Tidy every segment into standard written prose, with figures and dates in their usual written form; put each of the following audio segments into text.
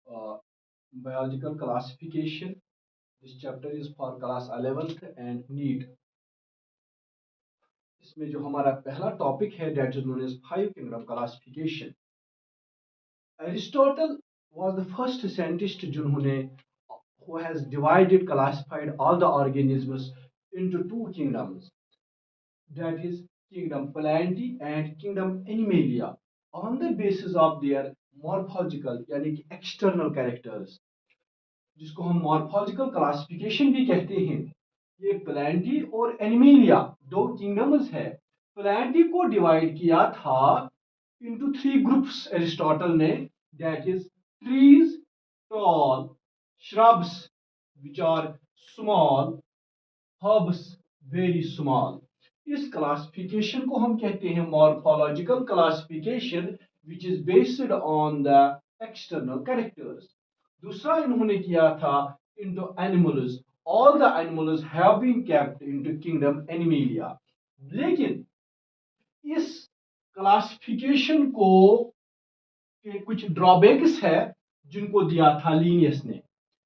uh, biological classification. This chapter is for class 11th and NEET. इसमें जो हमारा पहला टॉपिक है that is known as five kingdom classification. Aristotle was the first scientist जिन्होंने who has divided classified all the organisms into two kingdoms, that is kingdom Plantae and kingdom Animalia, on the basis of their morphological यानी कि external characters, जिसको हम morphological classification भी कहते हैं. ये Plantae और एनिमेलिया दो किंगडम्स है. प्लांटी को डिवाइड किया था इनटू थ्री ग्रुप्स एरिस्टोटल ने, that is trees, tall, shrubs which are small, herbs very small. इस क्लासिफिकेशन को हम कहते हैं morphological classification which is based on the external characters. दूसरा इन्होंने किया था into animals. All the animals have been kept into kingdom Animalia. लेकिन इस क्लासिफिकेशन को के कुछ ड्रॉबैक्स है जिनको दिया था लीनियस ने.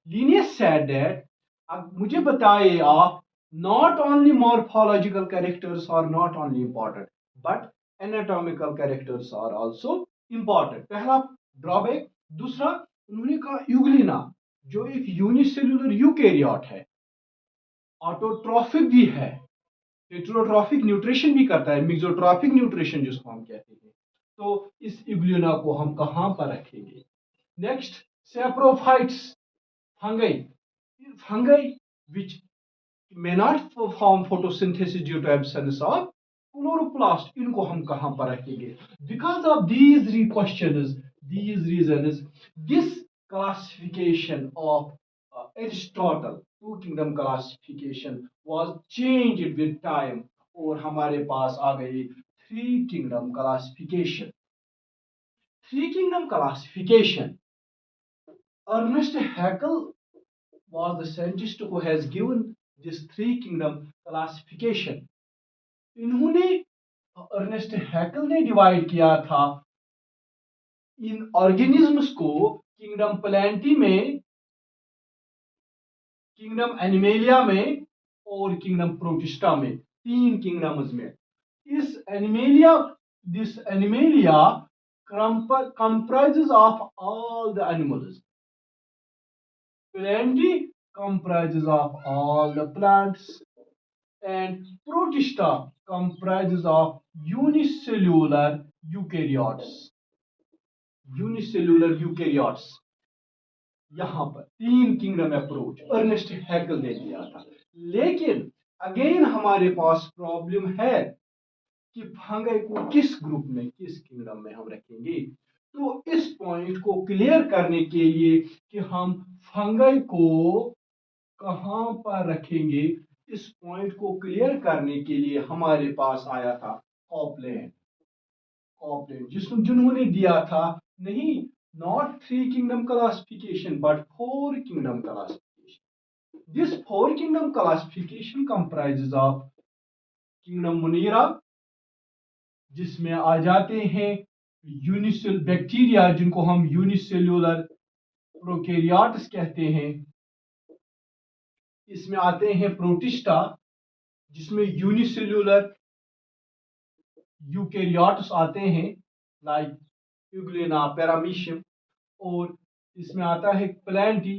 लीनियस said that अब मुझे बताइए आप, not only morphological characters are not only important but anatomical characters are also important. पहला ड्रॉबैक. दूसरा उन्होंने कहा यूग्लिना जो एक यूनिसेल्युलर यूकैरियोट है, ऑटोट्रॉफिक भी है, हेटेरोट्रॉफिक न्यूट्रिशन भी करता है, मिक्सोट्रॉफिक न्यूट्रिशन जिसको हम कहते हैं. तो इस यूग्लिना को हम कहां पर रखेंगे? Next, saprophytes, fungi. Fungi which may not perform photosynthesis due to absence of chloroplast, इनको हम कहां पर रखेंगे? Because of these questions, these reasons, this classification of Aristotle two kingdom classification was changed with time और हमारे पास आ गई three kingdom classification. Three kingdom classification. Ernest Haeckel was the scientist who has given this three kingdom classification. इन्होंने Ernest हैकल ने divide किया था इन organisms को kingdom Plantae में, kingdom animalia में और किंगडम प्रोटिस्टा में, तीन किंगडम्स में. इस animalia, this animalia comprises of all the animals. Plenty comprises of all the plants and protista comprises of unicellular eukaryotes. Unicellular eukaryotes. यहां पर तीन किंगडम अप्रोच अर्नेस्ट हैकल ने दिया था. लेकिन अगेन हमारे पास प्रॉब्लम है कि फंगई को किस ग्रुप में, किस किंगडम में हम रखेंगे. तो इस पॉइंट को क्लियर करने के लिए कि हम फंगई को कहां पर रखेंगे, इस पॉइंट को क्लियर करने के लिए हमारे पास आया था कॉपलैंड. कॉपलैंड जिन्होंने दिया था नहीं, not three kingdom classification but four kingdom classification. This four kingdom classification comprises of kingdom Munira, जिसमें आ जाते हैं यूनिसेल बैक्टीरिया जिनको हम यूनिसेल्युलर प्रोकैरियोट्स कहते हैं. इसमें आते हैं प्रोटिस्टा जिसमें यूनिसेल्युलर यूकैरियोट्स आते हैं लाइक यूग्लिना, पैरामीशियम. और इसमें आता है प्लांटी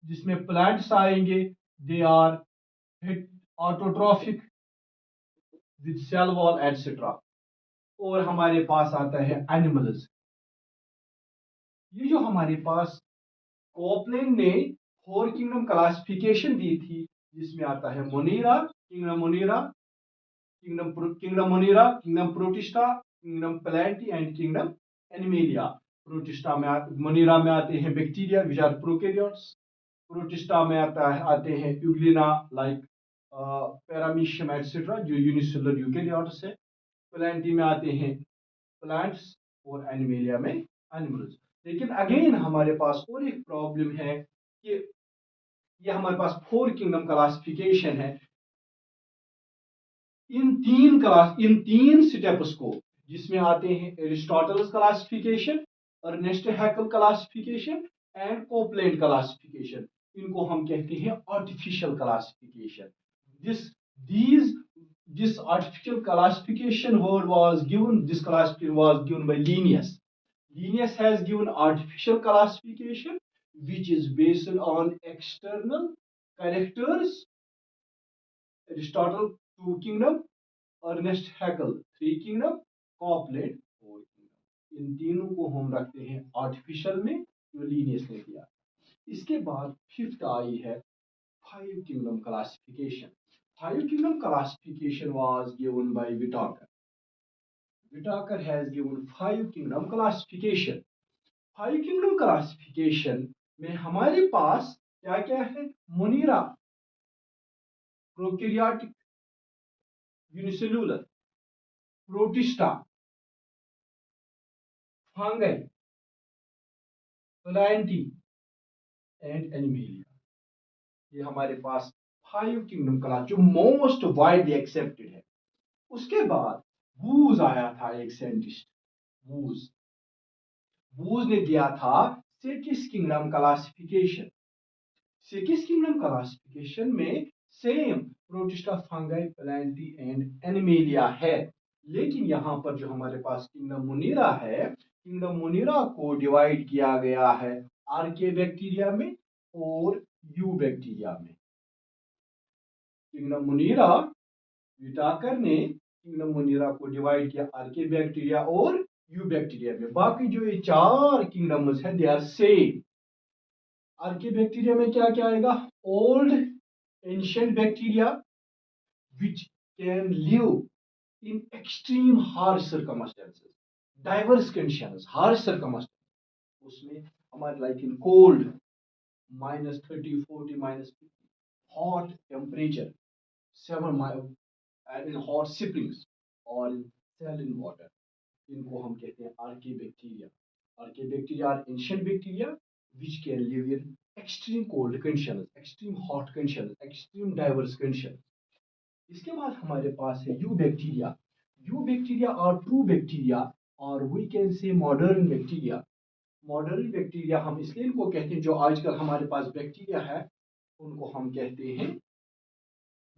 जिसमें प्लांट्स आएंगे, they are autotrophic with cell wall etcetera. और हमारे पास आता है एनिमल्स. ये जो हमारे पास कॉपलैंड ने फोर किंगडम क्लासिफिकेशन दी थी, जिसमें आता है Monera, kingdom Monera, kingdom Monera, kingdom Protista, kingdom Plantae and kingdom Animalia. Protista में मोनेरा में आते हैं bacteria which are prokaryotes. Protista में आते हैं यूग्लिना लाइक पैरामीशियम एटसेट्रा जो यूनिसेलुलर यूकैरियोट्स है. प्लांटी में आते हैं प्लांट्स और एनिमेलिया में एनिमल्स. लेकिन अगेन हमारे पास और एक प्रॉब्लम है कि ये हमारे पास फोर किंगडम क्लासिफिकेशन है. इन तीन स्टेप्स को, जिसमें आते हैं Aristotle's classification, Ernest Haeckel classification and Copeland classification, इनको हम कहते हैं artificial classification. This these this artificial classification word was given, this classification was given by Linnaeus. Linnaeus has given artificial classification which is based on external characters. Aristotle, two kingdom, Ernest Haeckel, three kingdom, Copeland, four kingdom। इन तीनों को हम रखते हैं artificial में, जो Linnaeus ने दिया। इसके बाद फिफ्थ आई है five kingdom classification. Five kingdom classification was given by Whitaker. Whitaker has given five kingdom classification. Five kingdom classification में हमारे पास क्या क्या है? Monera, prokaryotic, unicellular, Protista, Fungi, Plantae and Animalia. ये हमारे पास फाइव किंगडम क्लास जो मोस्ट वाइडली एक्सेप्टेड है। उसके बाद वूज आया था, एक साइंटिस्ट, वूज। वूज ने दिया था six kingdom classification. Six kingdom classification में same Protista, Fungi, Plantae and Animalia है, लेकिन यहां पर जो हमारे पास किंगडम मोनेरा है, किंगडम मोनेरा को डिवाइड किया गया है आर्के बैक्टीरिया में और यू बैक्टीरिया में। किंगडम मोनेरा, विटाकर ने किंगडम मोनेरा को डिवाइड किया आर्के बैक्टीरिया और यू बैक्टीरिया में। बाकी जो ये चार किंगडम्स है, they are same. Archaebacteria में क्या क्या आएगा? Old ancient bacteria which can live in extreme harsh circumstances, diverse conditions, harsh circumstances। उसमें हमारे like in cold -30, 40, -50, hot temperature, 7 and in hot springs or in saline water, इनको हम कहते हैं archaebacteria. Archaebacteria are ancient bacteria which can live in extreme cold conditions, extreme hot conditions, extreme diverse conditions। इसके बाद हमारे पास है eubacteria. Eubacteria और ट्रू बैक्टीरिया और we can say modern bacteria. Modern bacteria हम इसलिए इनको कहते हैं, जो आजकल हमारे पास बैक्टीरिया है उनको हम कहते हैं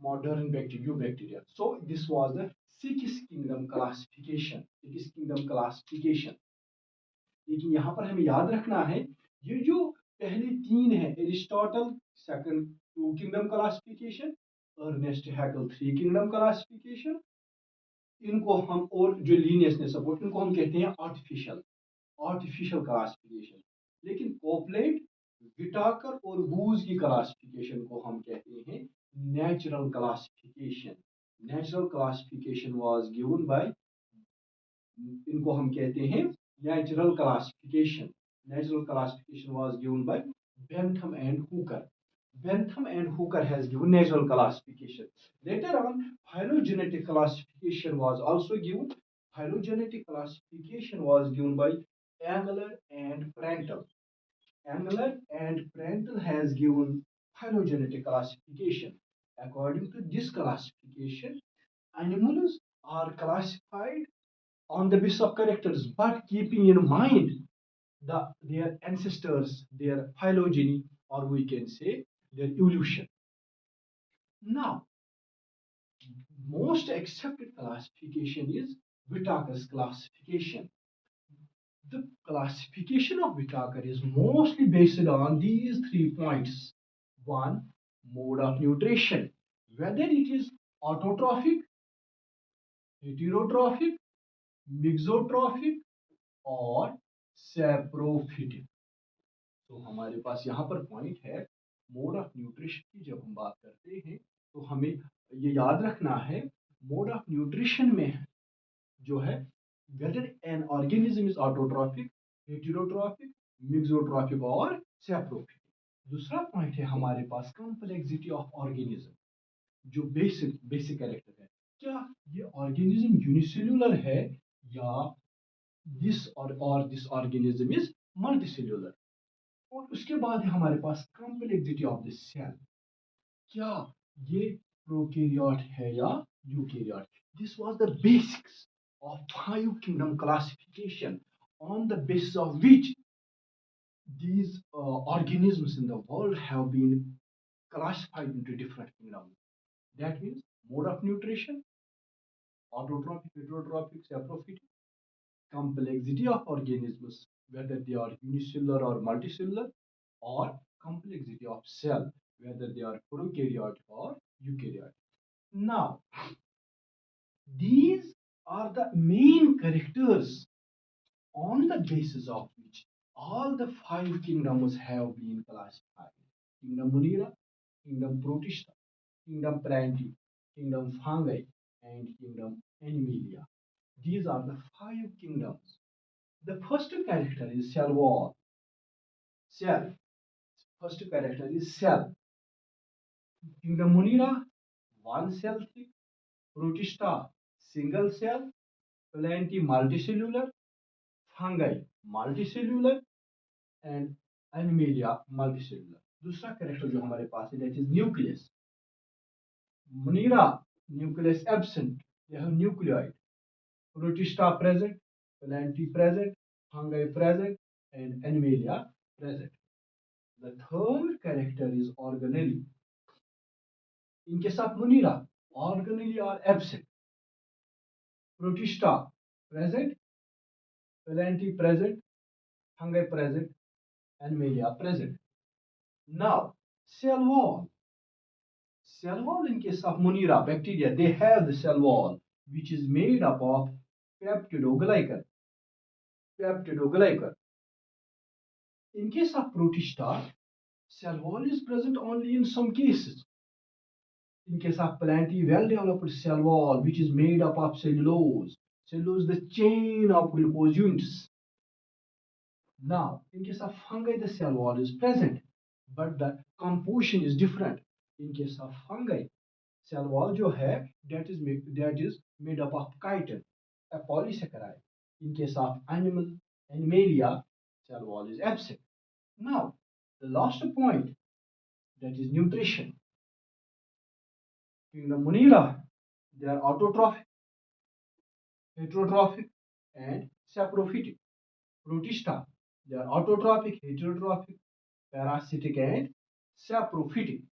modern bacteria, you bacteria. So this was the six kingdom classification, six kingdom classification. लेकिन यहाँ पर हमें याद रखना है, ये जो पहले तीन है, Aristotle second two kingdom classification, Ernest Haeckel three kingdom classification, इनको हम, और जो लीनियस ने सपोर्ट, इनको हम कहते हैं आर्टिफिशियल, आर्टिफिशियल क्लासिफिकेशन। लेकिन कोपलेट, विटाकर और वूज की क्लासिफिकेशन को हम कहते हैं natural classification. Natural classification was given bye, इनको हम कहते हैं natural classification. Natural classification was given bye Bentham and Hooker. Bentham and Hooker has given natural classification. Later on, phylogenetic classification was also given. Phylogenetic classification was given by Engler and Prandtl. Engler and Prandtl has given phylogenetic classification. According to this classification, animals are classified on the basis of characters, but keeping in mind their ancestors, their phylogeny, or we can say their evolution. Now, most accepted classification is Whitaker's classification. The classification of Whitaker is mostly based on these 3 points. One, mode of nutrition, whether it is autotrophic, heterotrophic, mixotrophic और saprophytic. तो हमारे पास यहाँ पर point है, mode of nutrition की जब हम बात करते हैं तो हमें ये याद रखना है, मोड ऑफ न्यूट्रिशन में जो है whether an organism is autotrophic, heterotrophic, mixotrophic और सैप्रोफिटिक। दूसरा पॉइंट है हमारे पास कॉम्प्लेक्सिटी ऑफ ऑर्गेनिज्म, जो बेसिक बेसिक कैरेक्टर है, क्या ये ऑर्गेनिज्म यूनिसेल्युलर है या दिस ऑर्गेनिज्म इज मल्टीसेल्युलर। और उसके बाद है हमारे पास कॉम्प्लेक्सिटी ऑफ द सेल, क्या ये प्रोकैरियोट है या eukaryote. This was the basics of five kingdom classification, on the basis of which these organisms in the world have been classified into different kingdoms. That means mode of nutrition, autotrophic, heterotrophic, saprophytic, complexity of organisms, whether they are unicellular or multicellular, or complexity of cell, whether they are prokaryotic or eukaryotic. Now, these are the main characters on the basis of which all the five kingdoms have been classified. Kingdom Monera, Kingdom Protista, Kingdom Plantae, Kingdom Fungi, and Kingdom Animalia. These are the five kingdoms. The first character is cell wall. Cell. First character is cell. Kingdom Monera, one cell thick. Protista, single cell. Plantae, multicellular. Fungi, multicellular. And animalia multicellular. दूसरा character जो हमारे पास है that is nucleus. Monera nucleus absent, they have nucleoid. Protista present, Plantae present, fungi present and animalia present. The third character is organelle. In case of Monera, organelle are absent. Protista present, Plantae present, fungi present, Animalia present. Now, cell wall. Cell wall in case of Monera bacteria, they have the cell wall which is made up of peptidoglycan. Peptidoglycan. In case of Protista, cell wall is present only in some cases. In case of Plantae, well-developed cell wall which is made up of cellulose. Cellulose, the chain of glucose units. Now, in case of fungi, the cell wall is present, but the composition is different. In case of fungi, cell wall जो है that is made up of chitin, a polysaccharide. In case of animalia, cell wall is absent. Now, the last point, that is nutrition. In the Monera, they are autotrophic, heterotrophic, and saprophytic. Protista, they are autotrophic, heterotrophic, parasitic, and saprophytic.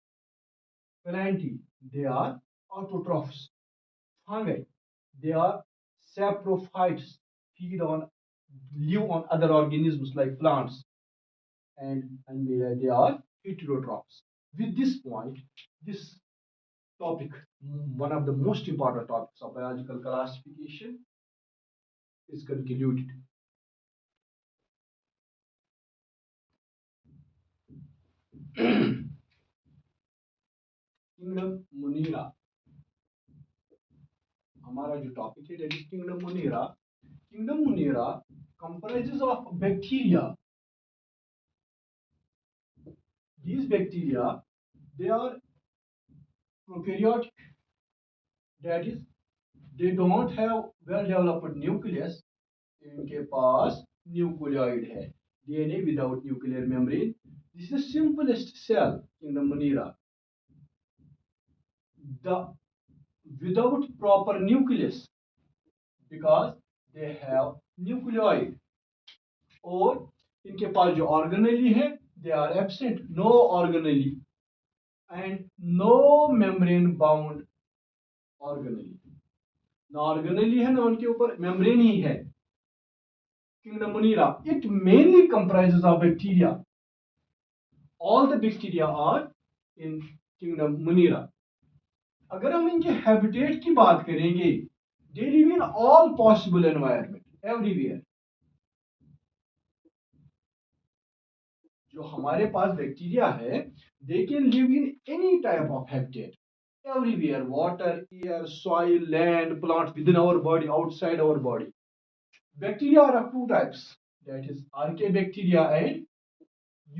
Plantae, they are autotrophs. Fungi, they are saprophytes, feed on, live on other organisms like plants, and they are heterotrophs. With this point, this topic, one of the most important topics of biological classification, is concluded. Kingdom Munira, हमारा जो topic है that is kingdom Munira. Kingdom Munira comprises of bacteria. These bacteria, they are prokaryotic, that is they don't have well developed nucleus. इनके पास nucleoid है, DNA without nuclear membrane. This is the simplest cell kingdom Monera. The without proper nucleus, because they have nucleoid. और इनके पास जो organelle है they are absent, no organelle and no membrane bound organelle. ना organelle है ना उनके ऊपर membrane ही है. Kingdom Monera, it mainly comprises of bacteria. All the bacteria are in Kingdom Monera. अगर हम इनके हैबिटेट की बात करेंगे, they live in all possible environment, everywhere. जो हमारे पास बैक्टीरिया है, they can live in any type of habitat, everywhere, water, air, soil, land, plants, within our body, outside our body. Bacteria are of two types, that is archaebacteria and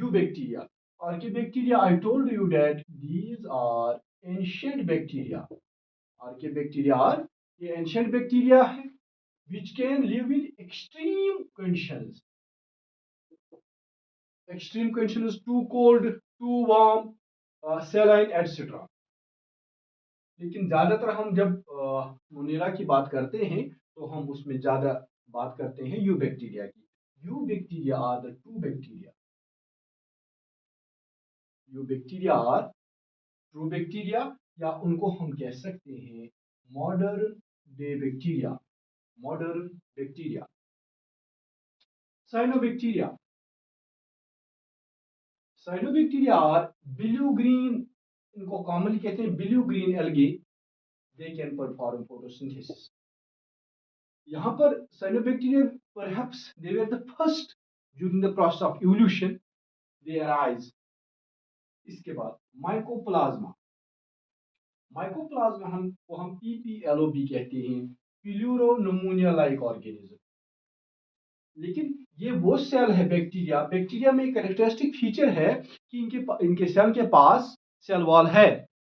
eubacteria. Archaebacteria, I told you that these are ancient bacteria. Archaebacteria are ये ancient bacteria है which can live in extreme conditions. Extreme conditions, too cold, too warm, saline, etc. लेकिन ज्यादातर हम जब Monera की बात करते हैं तो हम उसमें ज्यादा बात करते हैं यू बैक्टीरिया की. Eubacteria are the true bacteria. Eubacteria are true bacteria, या उनको हम कह सकते हैं modern day bacteria, modern bacteria. Cyanobacteria, cyanobacteria are blue green, इनको कॉमनली कहते हैं blue green algae, they can perform photosynthesis. यहाँ पर cyanobacteria perhaps they were the first during the process of evolution they arise. इसके बाद mycoplasma, mycoplasma हम पीपीएलओबी कहते हैं, प्लूरो नमूनिया लाइक ऑर्गेनिज्म। लेकिन ये वो सेल है बैक्टीरिया, बैक्टीरिया में एक कैरेक्टरिस्टिक फीचर है कि इनके सेल के पास सेल वॉल है,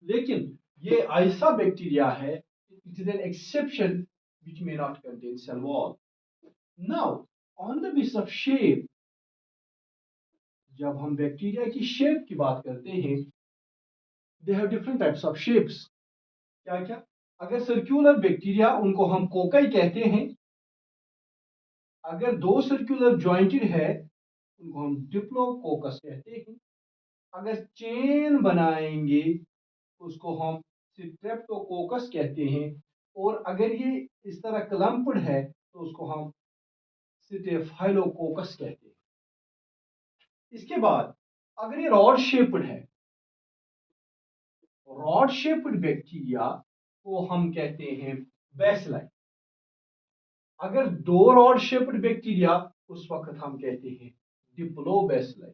लेकिन ये ऐसा बैक्टीरिया है, it is an exception which may not contain cell wall. Now on the basis of shape, जब हम बैक्टीरिया की शेप की बात करते हैं, they have different types of shapes. क्या क्या? अगर सर्कुलर बैक्टीरिया, उनको हम कोकाई कहते हैं। अगर दो सर्कुलर ज्वाइंटेड है, उनको हम डिप्लोकोकस कहते हैं। अगर चेन बनाएंगे, उसको हम स्ट्रेप्टोकोकस कहते हैं। और अगर ये इस तरह क्लम्प्ड है, तो उसको हम स्टेफाइलोकोकस कहते हैं। इसके बाद अगर ये रॉड शेप्ड है, रॉड शेप्ड बैक्टीरिया को हम कहते हैं बैसिलाई। अगर दो रॉड शेप्ड बैक्टीरिया, उस वक्त हम कहते हैं डिप्लोबैसिलाई।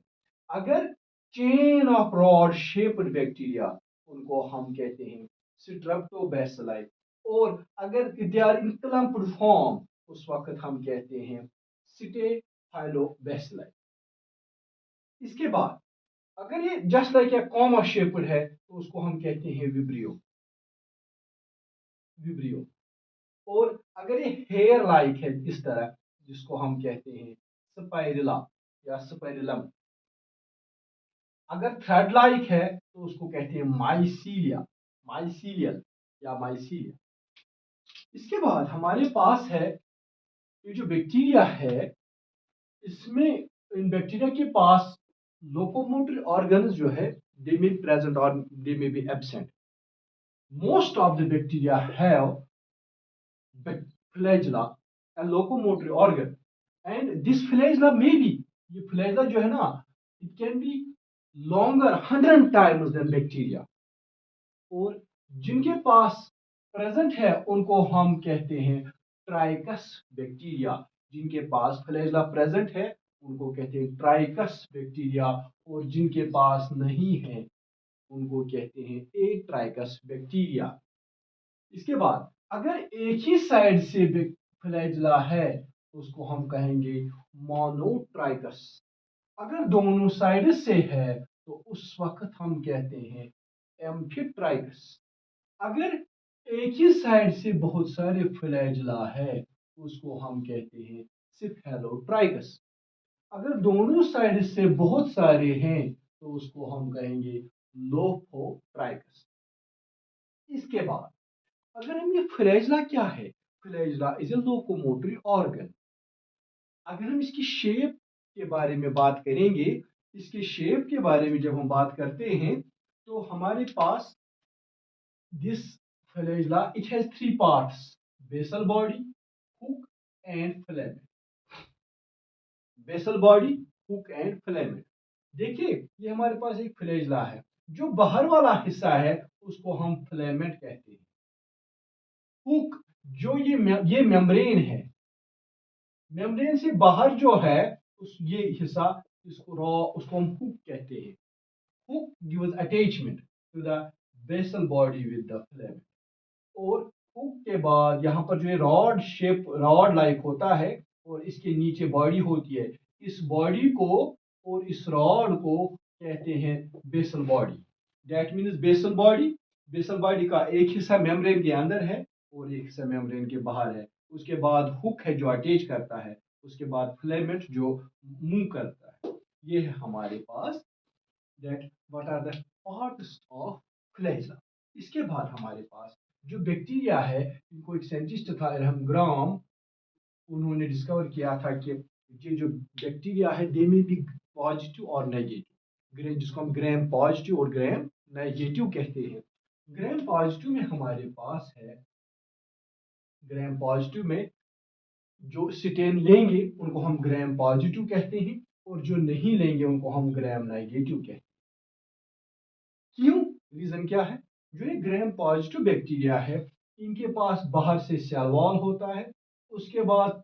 अगर chain of rod shaped bacteria, उनको हम कहते हैं स्ट्रेप्टोबैसिलाई। और अगर दे आर इन क्लम्प्ड फॉर्म, उस वक्त हम कहते हैं स्टेफाइलोबैसिलाई। इसके बाद अगर ये just like a comma shaped है, तो उसको हम कहते हैं विब्रियो, विब्रियो। और अगर ये हेयर लाइक है इस तरह, जिसको हम कहते हैं स्पाइरुला या स्पाइरुलम। अगर थ्रेड लाइक है, तो उसको कहते हैं माइसीलिया, माइसीलियल या माइसीलिया। इसके बाद हमारे पास है ये जो बैक्टीरिया है, इसमें इन बैक्टीरिया के पास लोकोमोटरी ऑर्गन्स जो है, दे मे प्रेजेंट और they may be absent. Most of the bacteria have flagella, a locomotory organ, and this flagella may be, ये flagella जो है ना, it can be longer 100 times than bacteria। और जिनके पास प्रेजेंट है, उनको हम कहते हैं ट्राइकस बैक्टीरिया। जिनके पास फ्लैजेला प्रेजेंट है, उनको कहते हैं ट्राइकस बैक्टीरिया। और जिनके पास नहीं है, उनको कहते हैं ए ट्राइकस बैक्टीरिया। इसके बाद अगर एक ही साइड से फ्लैजेला है, तो उसको हम कहेंगे मोनोट्राइकस। अगर दोनों साइड से है, तो उस वक्त हम कहते हैं एम्फीट्राइकस। अगर एक ही साइड से बहुत सारे फ्लैजेला है, उसको हम कहते हैं सिफेलोट्राइकस। अगर दोनों साइड से बहुत सारे हैं, तो उसको हम कहेंगे लोफोट्राइकस। इसके बाद अगर हम ये फ्लैजेला क्या है, flagella is a locomotory organ. अगर हम इसकी शेप के बारे में बात करेंगे, इसके शेप के बारे में जब हम बात करते हैं, तो हमारे पास this flagella, it has three parts: basal body, hook and filament। Basal body, hook and filament. देखिए, ये हमारे पास एक फ्लैजेला है। जो बाहर वाला हिस्सा है, उसको हम फिलामेंट कहते हैं। हुक, जो ये मेम्ब्रेन है, मेम्ब्रेन से बाहर जो है, ये हिस्सा, उसको हम हुक कहते हैं। Hook gives attachment to the basal body with the filament. और हुक के बाद यहाँ पर जो रॉड लाइक होता है, और इसके नीचे बॉडी होती है। इस बॉडी को और इस रॉड को कहते हैं basal body. That means basal body का एक हिस्सा मेम्ब्रेन के अंदर है और एक हिस्सा मेम्ब्रेन के बाहर है। उसके बाद हुक है जो अटैच करता है, उसके बाद फिलामेंट जो मूव करता है। ये है हमारे पास that what are the parts of flagella. इसके बाद हमारे पास जो बैक्टीरिया है, इनको एक साइंटिस्ट था ग्राम, उन्होंने डिस्कवर किया था कि ये जो बैक्टीरिया है, दे में बी पॉजिटिव और नेगेटिव। जिसको हम ग्राम पॉजिटिव और ग्राम नेगेटिव कहते हैं। ग्राम पॉजिटिव में हमारे पास है, ग्राम पॉजिटिव में जो स्टेन लेंगे उनको हम ग्राम पॉजिटिव कहते हैं, और जो नहीं लेंगे उनको हम ग्राम नेगेटिव कहते हैं। क्यों? रीजन क्या है? जो ये ग्राम पॉजिटिव बैक्टीरिया है, इनके पास बाहर से सेल वॉल होता है, उसके बाद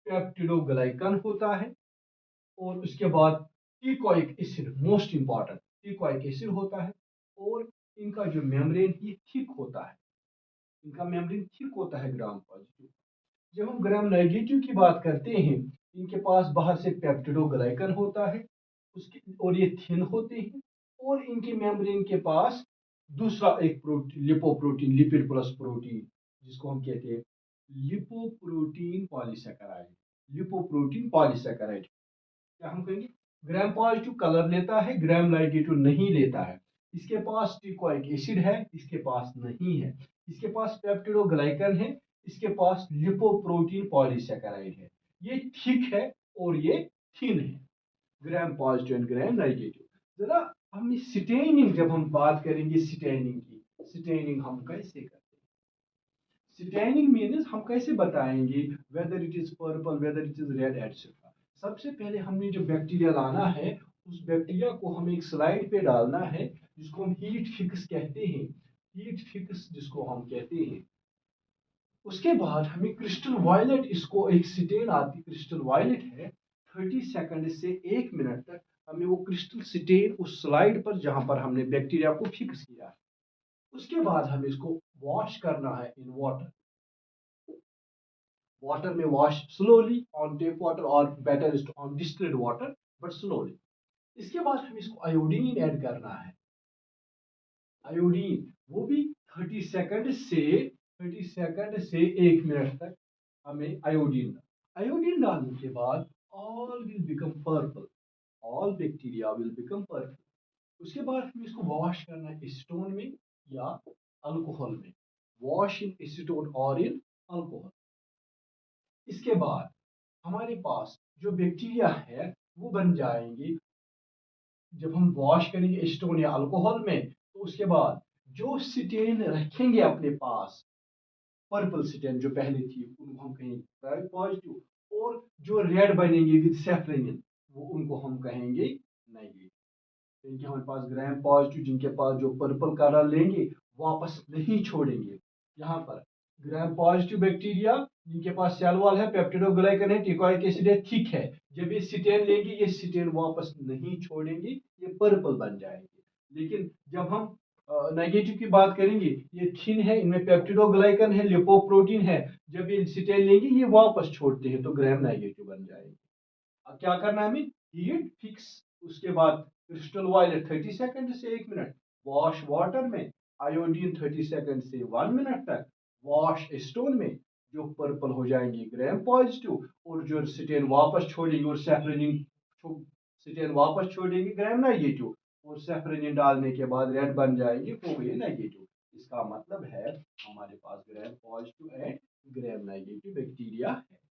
पेप्टिडोग्लाइकन होता है, और उसके बाद teichoic acid, most important teichoic acid होता है, और इनका जो मेम्ब्रेन ही थिक होता है, इनका मेम्ब्रेन थिक होता है ग्राम पॉजिटिव। जब हम ग्राम नेगेटिव की बात करते हैं, इनके पास बाहर से पेप्टिडोग्लाइकन होता है, उसके और ये थिन होते हैं, और इनके मेम्ब्रेन के पास दूसरा एक protein, lipoprotein, lipid plus protein, जिसको हम कहते हैं लिपोप्रोटीन पॉलीसेकेराइड, लिपोप्रोटीन पॉलीसेकेराइड। क्या हम कहेंगे? ग्राम पॉजिटिव कलर लेता है, ग्राम नेगेटिव नहीं लेता है। इसके पास टिकोइक एसिड है, इसके पास नहीं है। इसके पास पेप्टिडोग्लाइकन है, इसके पास लिपोप्रोटीन पॉलीसेकेराइड है। ये थिक है और ये थिन है, ग्राम पॉजिटिव एंड ग्राम नेगेटिव। जरा हम स्टेनिंग, जब हम बात करेंगे स्टेनिंग की, स्टेनिंग हम कैसे करते हैं? स्टैनिंग मीन्स हम कैसे बताएंगे whether it is purple, whether it is red etcetera. सबसे पहले हमने जो बैक्टीरिया लाना है, उस बैक्टीरिया को हमें एक स्लाइड पे डालना है, जिसको हम हीट फिक्स कहते हैं, हीट फिक्स जिसको हम कहते हैं। उसके बाद हमें क्रिस्टल वायलेट, इसको एक स्टेन आती क्रिस्टल वायलेट है, 30 सेकंड से 1 मिनट तक हमें वो क्रिस्टल स्टेन उस स्लाइड पर जहां पर हमने बैक्टीरिया को फिक्स किया है, उसके बाद हमें इसको वॉश करना है in water, water may wash slowly on tap water or better is on distilled water but slowly। इसके बाद हमें इसको आयोडीन ऐड करना है, आयोडीन वो भी 30 सेकंड से 1 मिनट तक हमें आयोडीन, आयोडीन डालने के बाद all will become purple, all bacteria will become purple. उसके बाद हमें इसको वॉश करना है एसीटोन में या अल्कोहल में, वॉश इन एसीटोन और इन अल्कोहल। इसके बाद हमारे पास जो बैक्टीरिया है वो बन जाएंगे, जब हम वॉश करेंगे एसीटोन या अल्कोहल में, तो उसके बाद जो स्टेन रखेंगे अपने पास, पर्पल स्टेन जो पहले थी उनको हम कहेंगे पॉजिटिव, और जो रेड बनेंगे विद सेफ्रेनिन वो उनको हम कहेंगे नेगेटिव। क्योंकि हमारे पास ग्राम पॉजिटिव जिनके पास जो पर्पल कलर लेंगे वापस नहीं छोड़ेंगे। यहाँ पर ग्राम पॉजिटिव बैक्टीरिया जिनके पास सेल वॉल है, पेप्टिडोग्लाइकन है, टिकोइक एसिड है, थिक है, जब ये स्टेन लेंगे ये स्टेन वापस नहीं छोड़ेंगे, ये पर्पल बन जाएंगे। लेकिन जब हम नेगेटिव की बात करेंगे, ये थिन है, इनमें पेप्टिडोग्लाइकन है, लिपोप्रोटीन है, जब ये स्टेन लेंगे ये वापस छोड़ते हैं तो ग्राम नेगेटिव बन जाएंगे। अब क्या करना है हमें? हीट फिक्स, उसके बाद क्रिस्टल वायलेट 30 सेकंड से 1 मिनट, वॉश वाटर में आयोडीन 30 सेकंड से 1 मिनट तक, वॉश स्टोन में जो पर्पल हो जाएंगे ग्राम पॉजिटिव, और जो स्टेन वापस छोड़ेंगे और सेफ्रेनिन स्टेन वापस छोड़ेंगे ग्राम नेगेटिव, और सेफ्रेनिन डालने के बाद रेड बन जाएंगे वो ये नेगेटिव। इसका मतलब है हमारे पास gram positive and gram negative bacteria है।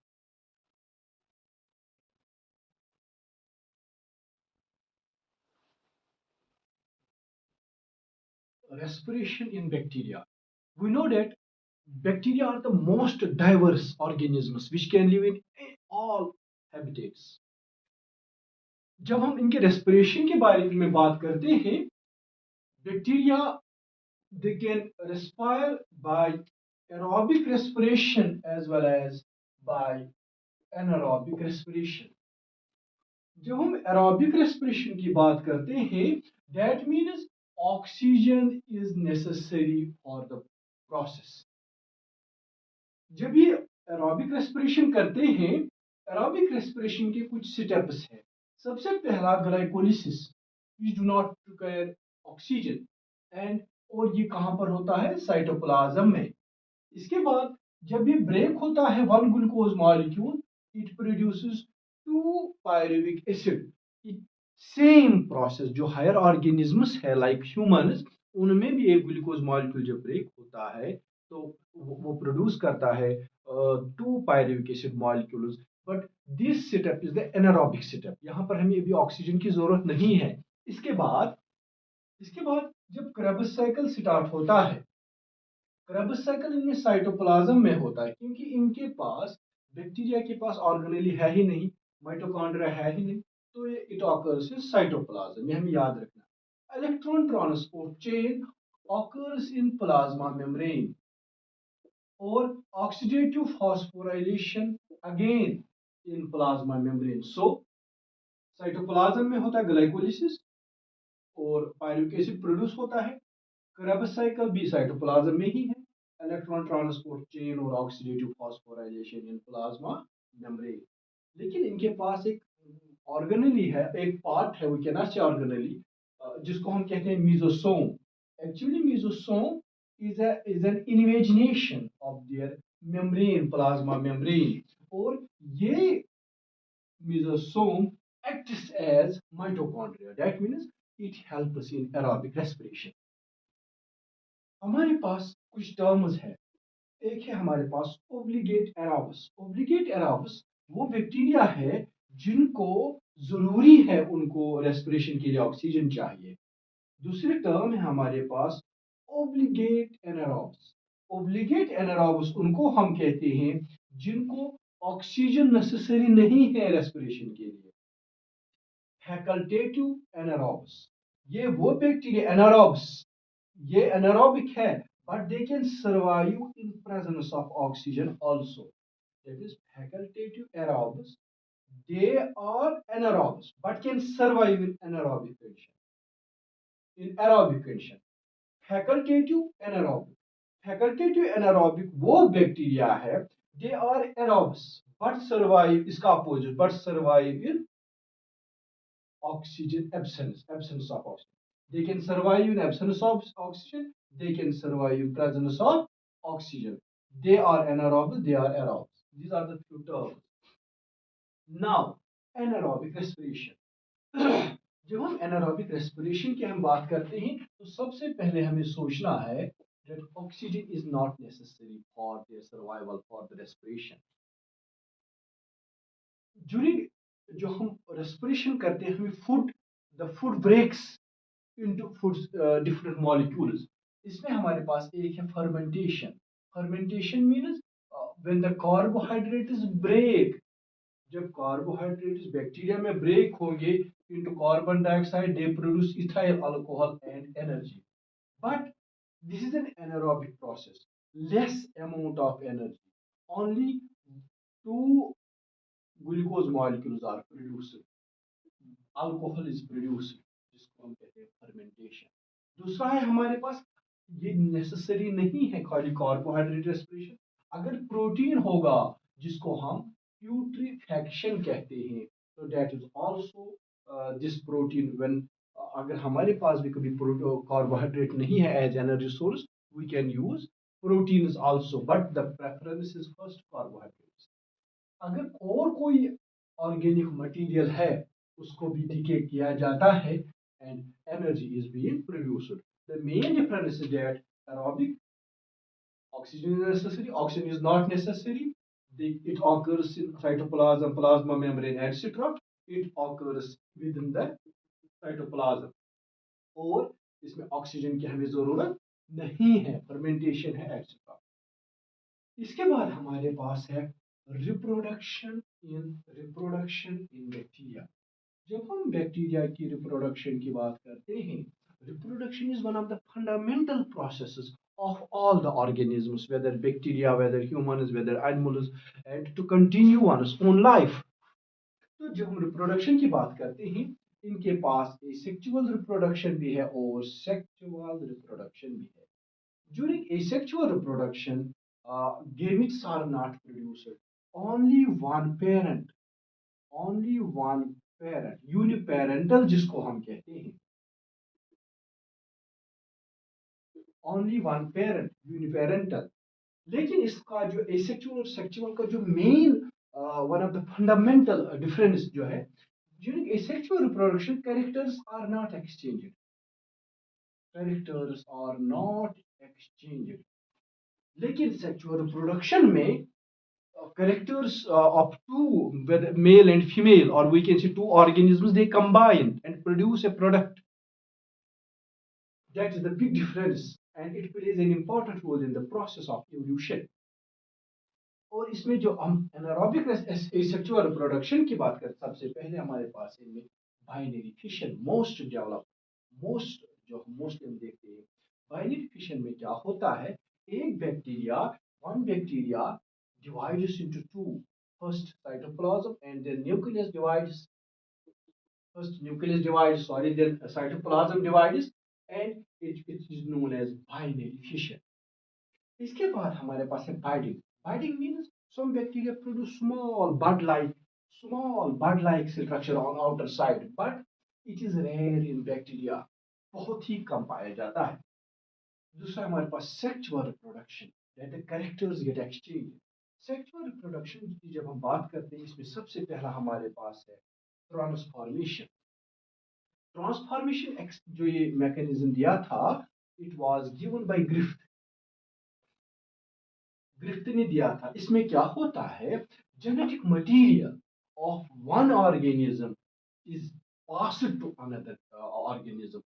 Respiration in bacteria. We know that bacteria are the most diverse organisms which can live in all habitats. जब हम इनके रेस्पिरेशन के बारे में बात करते हैं, bacteria they can respire by aerobic respiration as well as by anaerobic respiration। जब हम एरोबिक रेस्पिरेशन की बात करते हैं, that means oxygen is necessary for the process. जब ये एरोबिक रेस्पिरेशन करते हैं, एरोबिक रेस्पिरेशन के कुछ स्टेप्स हैं। सबसे पहला glycolysis, we do not require oxygen and, और ये कहां पर होता है? साइटोप्लाज्म में। इसके बाद जब ये ब्रेक होता है one glucose molecule, it produces two pyruvic acid. Same process जो हायर ऑर्गेनिजम्स है लाइक ह्यूमंस, उनमें भी एक ग्लूकोज मॉलिक्यूल जब ब्रेक होता है तो वो प्रोड्यूस करता है two pyruvic acid molecules. But this setup is the anaerobic setup, यहाँ पर हमें अभी ऑक्सीजन की जरूरत नहीं है। इसके बाद इसके बाद जब क्रेबस साइकिल स्टार्ट होता है, क्रेबस साइकिल इनमें साइटोप्लाज्म में होता है, क्योंकि इनके पास, बैक्टीरिया के पास ऑर्गेनेली है ही नहीं, माइटोकॉन्ड्रिया है ही नहीं, तो ये इट ऑकर्स इन साइटोप्लाज्म, ये हमें याद रखना। Electron transport chain occurs in plasma membrane, और oxidative phosphorylation again in plasma membrane. So cytoplasm में होता है ग्लाइकोलिसिस और पायरुविक एसिड प्रोड्यूस होता है। क्रेबस साइकिल भी साइटोप्लाज्म में ही है, इलेक्ट्रॉन ट्रांसपोर्ट चेन और ऑक्सीडेटिव फॉस्फोराइलेशन इन प्लाज्मा मेम्ब्रेन। लेकिन इनके पास एक ऑर्गेनेली है, एक पार्ट है, वो कैन से ऑर्गेनेली, जिसको हम कहते हैं mesosome. Actually mesosome is an invagination of their membrane, plasma membrane, और ये mesosome acts as mitochondria. That means it helps in aerobic respiration. हमारे पास कुछ टर्म्स है। एक है हमारे पास ओब्लिगेट एराबस। ओब्लिगेट एराबस वो बैक्टीरिया है जिनको जरूरी है, उनको रेस्पिरेशन के लिए ऑक्सीजन चाहिए। दूसरी टर्म है हमारे पास ओब्लिगेट एनारोब्स। ओब्लिगेट एनारोब्स उनको हम कहते हैं जिनको ऑक्सीजन नेसेसरी नहीं है रेस्पिरेशन के लिए। फैकल्टेटिव एनारोब्स, ये वो बैक्टीरिया एनारोब्स, ये एनारोबिक है, but they can survive in presence of oxygen also. That is facultative anaerobes, they are anaerobes but can survive in anaerobic condition, in aerobic condition। Facultative anaerobic, facultative anaerobic वो bacteria है, they are aerobes but survive, इसका opposite, but survive in oxygen absence, absence of oxygen. They can survive in absence of oxygen, they can survive in presence of oxygen. They are anaerobic, they are aerobic. These are the few terms. Now anaerobic respiration। जब हम anaerobic respiration की हम बात करते हैं, तो सबसे पहले हमें सोचना है that oxygen is not necessary for their survival, for the respiration। During जो हम रेस्पिरेशन करते हैं, हमें food, the food breaks into food different molecules. इसमें हमारे पास एक है fermentation. Fermentation means when the carbohydrates break, जब कार्बोहाइड्रेट्स बैक्टीरिया में ब्रेक होंगे into carbon dioxide, they produce ethyl alcohol and energy. But this is an anaerobic process, less amount of energy, only two glucose molecules are produced, alcohol is produced, जिसको हम कहते हैं fermentation. दूसरा है हमारे पास, ये नेसेसरी नहीं है खाली कार्बोहाइड्रेट रेस्पिरेशन, अगर प्रोटीन होगा जिसको हम प्यूट्रीफैक्शन कहते हैं, तो that is also this protein when, अगर हमारे पास भी कभी कार्बोहाइड्रेट नहीं है as energy source, we can use proteins also, but the preference is first carbohydrates. अगर और कोई ऑर्गेनिक मटेरियल है, उसको भी डिके किया जाता है and energy is being produced. The main difference is that aerobic oxygen is necessary, oxygen is not necessary, it occurs in cytoplasm, plasma membrane, etc. It occurs within the cytoplasm, और इसमें oxygen की हमें जरूरत नहीं है, fermentation है etcetera. इसके बाद हमारे पास है रिप्रोडक्शन इन बैक्टीरिया। जब हम बैक्टीरिया की रिप्रोडक्शन की बात करते हैं, reproduction is one of the fundamental processes of all the organisms, whether bacteria, whether humans, whether animals, and to continue one's own life। तो जब हम रिप्रोडक्शन की बात करते हैं, इनके पास एसेक्सुअल रिप्रोडक्शन भी है और सेक्सुअल रिप्रोडक्शन भी है। During asexual reproduction, gametes are not produced. Only one parent, only one parent, uniparental जिसको हम कहते हैं, only one parent, uniparental। लेकिन इसका जो asexual और sexual का जो main one of the fundamental difference जो है, during asexual reproduction characters are not exchanged, characters are not exchanged। लेकिन सेक्सुअल रिप्रोडक्शन में characters of two, whether male and female, or we can say two organisms, they combine and produce a product. That is the big difference, and it plays an important role in the process of evolution. और इसमें जो हम anaerobic asexual reproduction की बात करें, सबसे पहले हमारे पास इनमें binary fission most develop, most जो मोस्ट हम देखते हैं। बाइनरी फिशन में क्या होता है, एक bacteria, one bacteria divides into two. First cytoplasm and then nucleus divides. First nucleus divides, sorry, then cytoplasm divides, and it is known as binary fission. इसके बाद हमारे पास है biding. Biding means some bacteria produce small bud like structure on outer side, but it is rare in bacteria, बहुत ही कम पाया जाता है। दूसरा हमारे पास sexual reproduction, that the characters get exchange. Sexual reproduction की जब हम बात करते हैं, इसमें सबसे पहला हमारे पास है ट्रांसफॉर्मेशन। ट्रांसफॉर्मेशन जो ये मैकेनिज्म दिया था, it was given bye Griffith ने दिया था। इसमें क्या होता है, genetic material of one organism is passed to another organism,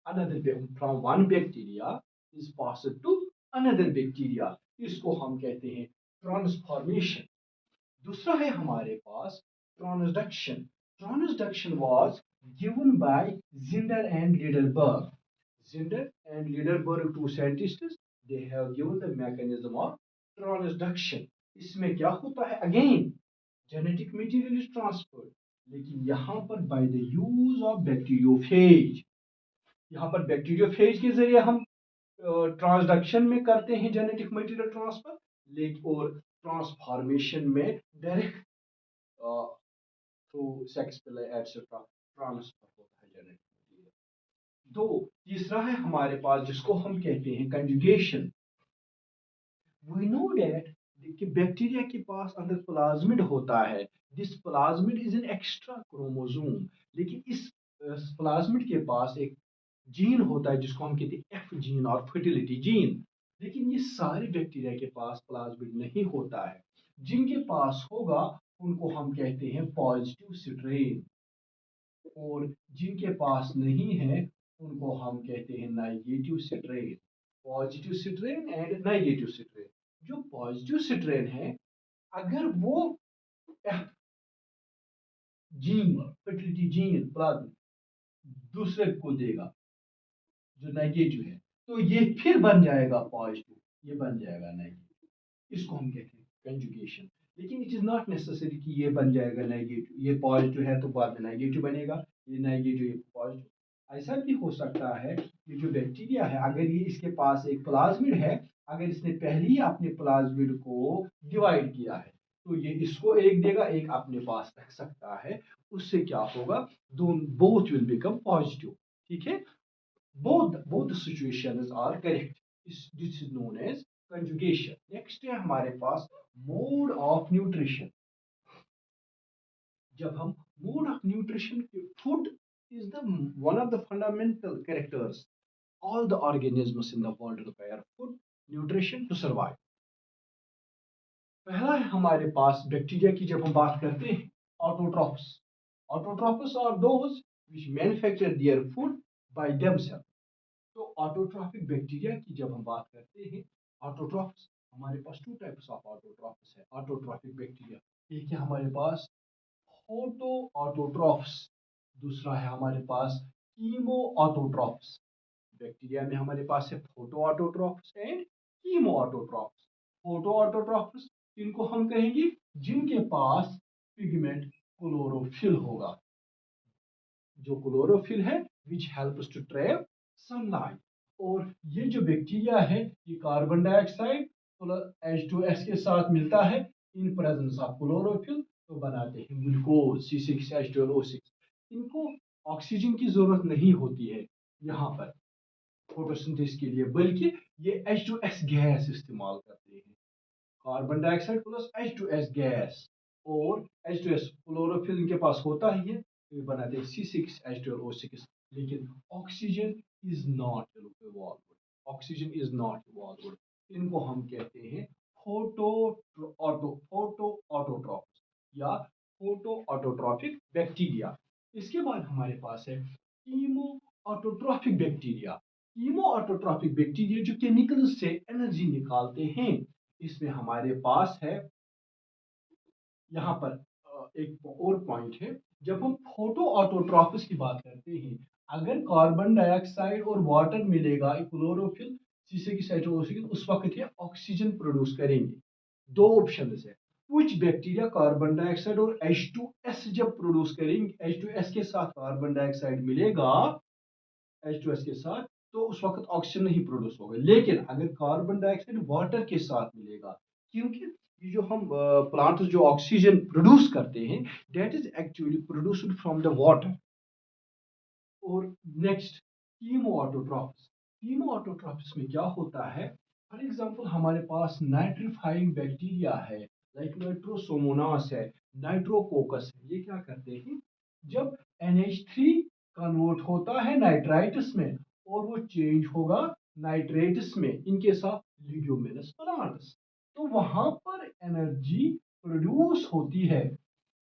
from one bacteria is passed to another bacteria, इसको हम कहते हैं ट्रांसफॉर्मेशन। दूसरा है हमारे पास transduction. Transduction was given by Zinder and Lederberg. Zinder and Liederberg, two scientists, they have given the mechanism of transduction. इसमें क्या होता है, again genetic material is transferred, लेकिन यहाँ पर by the use of bacteriophage, यहाँ पर बैक्टीरियोफेज के जरिए हम ट्रांसडक्शन में करते हैं जेनेटिक मटेरियल ट्रांसफर, लेकिन और ट्रांसफॉर्मेशन में direct through sex play etcetera transfer होता है जेनेटिक मटेरियल। दो, तीसरा है हमारे पास जिसको हम कहते हैं कंजुगेशन। वी नो दैट कि बैक्टीरिया के पास अंदर प्लाज्मिड होता है। This plasmid is an extra chromosome, लेकिन इस प्लाज्मिड के पास एक जीन होता है जिसको हम कहते हैं एफ जीन और फर्टिलिटी जीन, लेकिन ये सारे बैक्टीरिया के पास प्लाज्मिड नहीं होता है। जिनके पास होगा उनको हम कहते हैं पॉजिटिव स्ट्रेन, और जिनके पास नहीं है उनको हम कहते हैं negative strain. Positive strain and negative strain. जो पॉजिटिव स्ट्रेन है, अगर वो जीन फर्टिलिटी जीन प्लाज्म दूसरे को देगा जो नेगेटिव है, तो ये फिर बन जाएगा पॉजिटिव, ये बन जाएगा नेगेटिव, इसको हम कहते हैं कंजुगेशन। लेकिन इट इज नॉट नेसेसरी कि ये बन जाएगा नेगेटिव, ये पॉजिटिव है तो बाद में नेगेटिव बनेगा, ये नेगेटिव ये पॉजिटिव। ऐसा भी हो सकता है कि जो बैक्टीरिया है, अगर ये इसके पास एक प्लाज्मिड है, अगर इसने पहले ही अपने प्लाज्मिड को डिवाइड किया है, तो ये इसको एक देगा, एक अपने पास रख सकता है। उससे क्या होगा, दोनों बोथ विल बिकम पॉजिटिव। ठीक है, both the situations are correct. This is known as conjugation. Next है हमारे पास mode of nutrition। जब हम mode of nutrition, food is the one of the fundamental characters. All the organisms in the world require food, nutrition to survive. पहला है हमारे पास bacteria की, जब हम बात करते हैं autotrophs. Autotrophs are those which manufacture their food by themselves। तो ऑटोट्रॉफिक बैक्टीरिया की जब हम बात करते हैं, ऑटोट्रॉफ्स हमारे पास टू टाइप्स ऑफ ऑटोट्रॉफ्स है। ऑटोट्रॉफिक बैक्टीरिया, एक है हमारे पास फोटो ऑटोट्रॉफ्स, दूसरा है हमारे पास कीमो ऑटोट्रॉफ्स। बैक्टीरिया में हमारे पास है photo autotrophs and chemo autotrophs. Photo autotrophs इनको हम कहेंगे जिनके पास पिगमेंट क्लोरोफिल होगा, जो क्लोरोफिल है which helps to trap sunlight. और ये जो बैक्टीरिया है, ये कार्बन डाइऑक्साइड H2S के साथ मिलता है इन प्रेजेंस ऑफ क्लोरोफिल, तो बनाते हैं ग्लूकोज C6H12O6। इनको ऑक्सीजन की जरूरत नहीं होती है यहाँ पर फोटोसिंथेसिस के लिए, बल्कि ये H2S गैस इस्तेमाल करते हैं। Carbon dioxide plus H2S gas, और H2S क्लोरोफिल इनके पास होता ही है, तो ये बनाते हैं C6H12O6। लेकिन oxygen is not evolved, oxygen is not evolved, इनको हम कहते हैं फोटो ऑटोट्रॉफ्स या फोटो ऑटोट्रॉफिक बैक्टीरिया। इसके बाद हमारे पास है chemo autotrophic bacteria. Chemo autotrophic bacteria जो केमिकल से एनर्जी निकालते हैं। इसमें हमारे पास है यहाँ पर एक और पॉइंट है। जब हम फोटो ऑटोट्रॉफिस की बात करते हैं, अगर कार्बन डाइऑक्साइड और वाटर मिलेगा क्लोरोफिल शीशे की साइटोसिस, उस वक्त ये ऑक्सीजन प्रोड्यूस करेंगे। दो ऑप्शन है, कुछ बैक्टीरिया कार्बन डाइऑक्साइड और H2S जब प्रोड्यूस करेंगे, H2S के साथ कार्बन डाइऑक्साइड मिलेगा, H2S के साथ, तो उस वक्त ऑक्सीजन नहीं प्रोड्यूस होगा। लेकिन अगर कार्बन डाइऑक्साइड वाटर के साथ मिलेगा, क्योंकि ये जो हम प्लांट्स जो ऑक्सीजन प्रोड्यूस करते हैं, that is actually produced from the water. और next chemoautotrophs. Chemoautotrophs में क्या होता है, फॉर एग्जांपल हमारे पास नाइट्रीफाइंग बैक्टीरिया है, लाइक नाइट्रोसोमोनास है, नाइट्रोकोकस है। ये क्या करते हैं, जब NH3 कन्वर्ट होता है नाइट्राइट्स में और वो चेंज होगा नाइट्रेट्स में, इनके साथ लिग्यूमिनस प्लांट्स, तो वहां पर एनर्जी प्रोड्यूस होती है।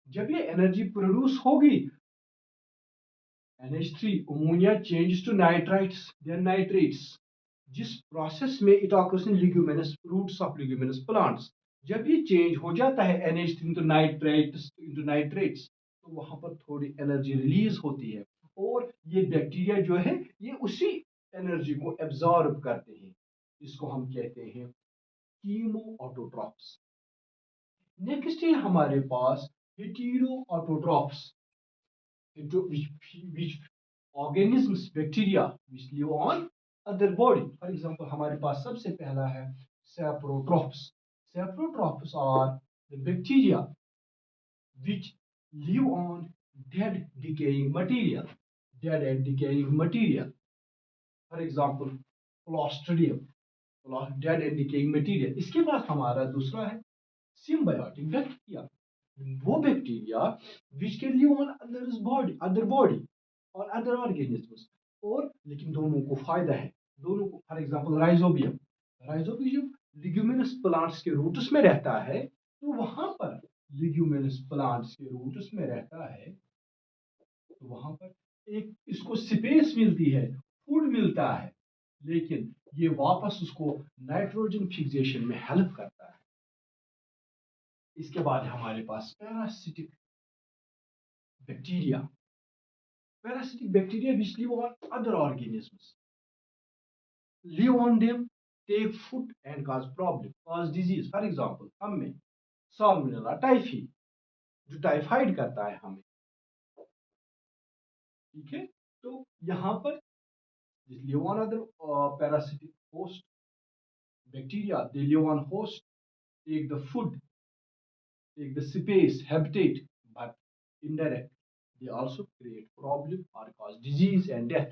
जब ये एनर्जी प्रोड्यूस होगी, NH3 ammonia changes to nitrites, then nitrates, जिस प्रोसेस में it occurs in leguminous roots of leguminous plants. जब ये चेंज हो जाता है NH3 into nitrates into nitrates, तो वहां पर थोड़ी एनर्जी रिलीज होती है और ये बैक्टीरिया जो है ये उसी एनर्जी को एब्जॉर्ब करते हैं। इसको हम कहते हैं कीमो ऑटोट्रॉफ्स। नेक्स्ट है हमारे पास hetero autotrophs, which organisms, bacteria which live on other body. For example, हमारे पास सबसे पहला है saprotrophs. Saprotrophs are the bacteria which live on dead decaying material. Dead and decaying material. For example, Clostridium, dead and decaying material. इसके बाद हमारा दूसरा है symbiotic bacteria. वो bacteria which can live on other body और other organisms. और लेकिन दोनों को फायदा है, दोनों को, for example rhizobium. Rhizobium leguminous plants के रूट्स में रहता है, तो वहां पर लिग्यूमिनस प्लांट्स के रूट्स में रहता है, तो वहां पर एक इसको स्पेस मिलती है, फूड मिलता है, लेकिन ये वापस उसको नाइट्रोजन फिक्सेशन में हेल्प करता है। इसके बाद हमारे पास parasitic bacteria. Parasitic bacteria which live on other organisms, live on them, take food and cause problem, cause disease. For example, हम में salmonella typhi जो टाइफाइड करता है हमें, ठीक है। तो यहाँ पर live on other parasitic host bacteria, they live on host, take the food, take the space, habitat, but indirect they also create problem or cause disease and death.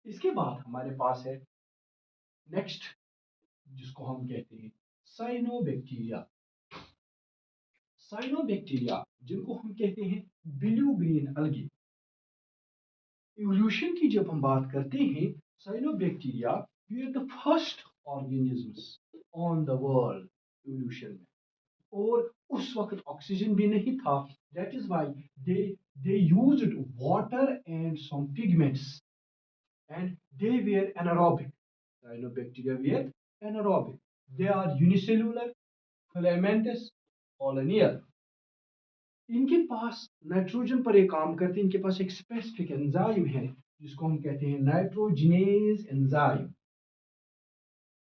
इसके बाद हमारे पास है नेक्स्ट, जिसको हम कहते हैं साइनोबैक्टीरिया। साइनोबैक्टीरिया जिनको हम कहते हैं ब्लू ग्रीन अलगी। इवोल्यूशन की जब हम बात करते हैं, cyanobacteria were the first organisms on the world evolution में। और उस वक्त ऑक्सीजन भी नहीं था, that is why they used water and some pigments and they were anaerobic. Cyanobacteria were anaerobic. They are unicellular, filamentous, colonial. इनके पास nitrogen पर एक काम करते हैं, इनके पास एक स्पेसिफिक एंजाइम है जिसको हम कहते हैं नाइट्रोजिनेज एंजाइम।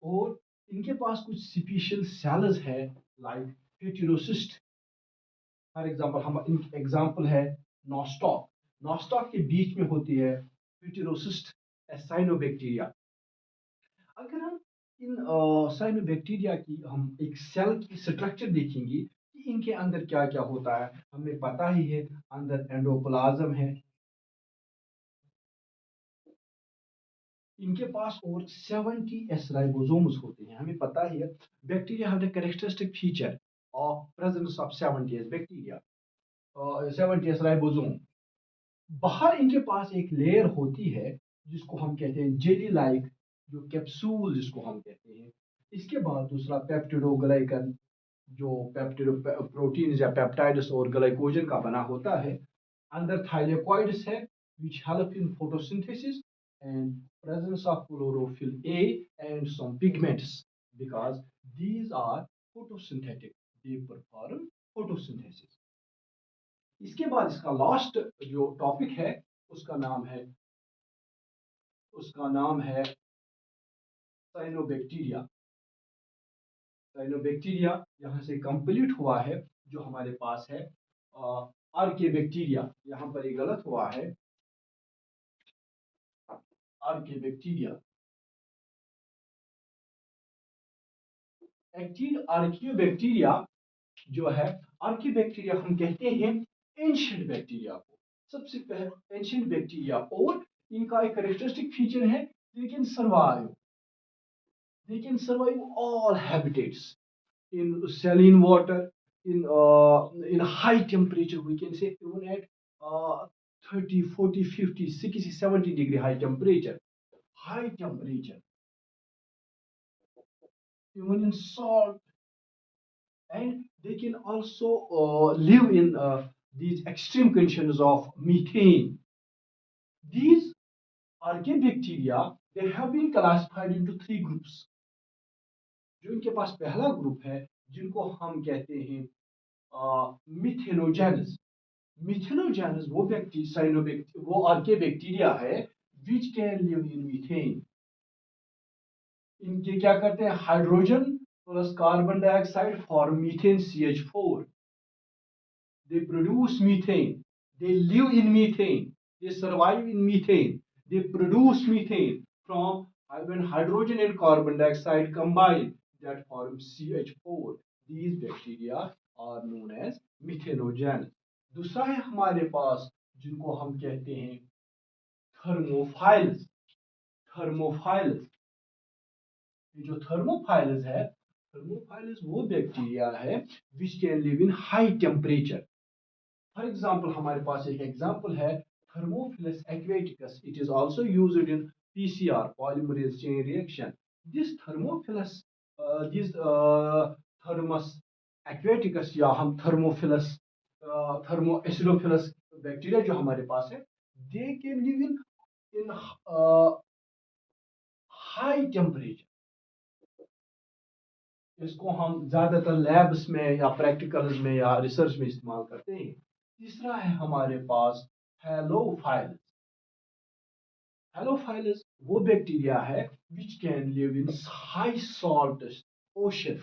और इनके पास कुछ स्पेशल सेल्स है लाइक हेटेरोसिस्ट। फॉर एग्जांपल हम एग्जांपल है नॉस्टॉक। नॉस्टॉक के बीच में होती है हेटेरोसिस्ट साइनोबैक्टीरिया। अगर हम इन साइनोबैक्टीरिया की हम एक सेल की स्ट्रक्चर देखेंगे कि इनके अंदर क्या क्या होता है, हमें पता ही है अंदर एंडोप्लाज्म है, इनके पास और 70s राइबोसोम्स होते हैं। हमें पता ही है bacteria have the characteristic feature of presence of 70s bacteria, 70s ribosome. बाहर इनके पास एक लेयर होती है जिसको हम कहते हैं जेली लाइक, जो कैप्सूल जिसको हम कहते हैं, इसके बाद दूसरा पेप्टिडोग्लाइकन, जो पेप्टिडो प्रोटीन या पेप्टाइड्स और ग्लाइकोजन का बना होता है। अंदर थाइलेकोइड्स है which help in photosynthesis and presence of chlorophyll A and some pigments because these are photosynthetic, they perform photosynthesis. इसके बाद इसका लास्ट जो टॉपिक है उसका नाम है उसका नाम है साइनोबैक्टीरिया। साइनोबैक्टीरिया यहाँ से कंप्लीट हुआ है। जो हमारे पास है आर्के बैक्टीरिया, यहाँ पर ये गलत हुआ है, आर्के बैक्टीरिया। एक्टिन आर्कियोबैक्टीरिया जो है, आर्कियोबैक्टीरिया हम कहते हैं एंशिएंट बैक्टीरिया को। सबसे पहले एंशिएंट बैक्टीरिया, और इनका एक कैरेक्टरिस्टिक फीचर है, they can survive all habitats in saline water, in high temperature, we can say even at 30, 40, 50, 60, 70 degree high temperature, even in salt. And they can also live in these extreme conditions of methane. These archaebacteria, they have been classified into three groups. जो इनके पास पहला group है जिनको हम कहते हैं मिथेनोजेनस। मिथेनोजेनस वो वो आर्के बैक्टीरिया है which can live in methane. इनके क्या करते हैं, hydrogen plus carbon dioxide for methane CH4। they produce methane, they live in methane, they survive in methane, they produce methane from when hydrogen and carbon dioxide combine that forms CH4। these bacteria are known as methanogens। दूसरा है हमारे पास जिनको हम कहते हैं thermophiles. Thermophiles, ये जो thermophiles है, थर्मोफाइल्स वो बैक्टीरिया है which can live in high temperature. For example हमारे पास एक एग्जाम्पल है thermophilus aquaticus. It is also used in PCR, polymerase chain reaction। This thermophilus, this Thermus aquaticus या हम थर्मोफिलस, थर्मो एसिडोफिलस बैक्टीरिया जो हमारे पास है, दे can live in high temperature. इसको हम ज्यादातर लैब्स में या प्रैक्टिकल्स में या रिसर्च में इस्तेमाल करते हैं। तीसरा है हमारे पास हेलोफाइल्स। हेलोफाइल्स वो बैक्टीरिया है which can live in high salt ocean,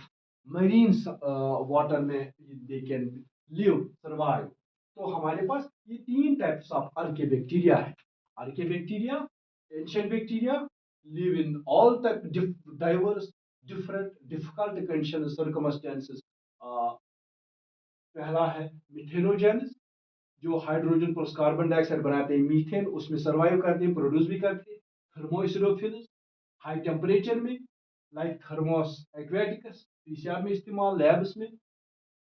marine water में दे कैन लिव, सर्वाइव। तो हमारे पास ये तीन टाइप्स ऑफ अर्के बैक्टीरिया है। Archaebacteria, ancient bacteria, live in all type diverse different difficult conditions circumstances। पहला है मिथेनोजेन्स, जो हाइड्रोजन प्लस कार्बन डाइऑक्साइड बनाते हैं मीथेन, उसमें सर्वाइव करते हैं, प्रोड्यूस भी करते हैं। थर्मोएसिडोफिल्स, हाई टेम्परेचर में, लाइक थर्मोस एक्वेटिकस, PCR में इस्तेमाल, लैब्स में।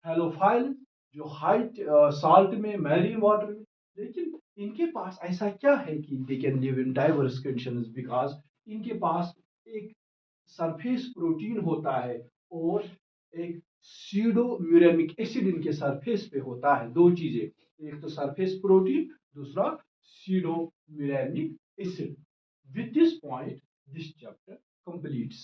हेलोफाइल, जो हाई साल्ट में, मैरीन वाटर में। लेकिन इनके पास ऐसा क्या है कि they can live in diverse conditions because इनके पास एक सरफेस प्रोटीन होता है और एक सीडो म्यूरेमिक एसिड इनके सरफेस पे होता है। दो चीजें, एक तो सरफेस प्रोटीन, दूसरा pseudo muramic acid. With this point this chapter completes.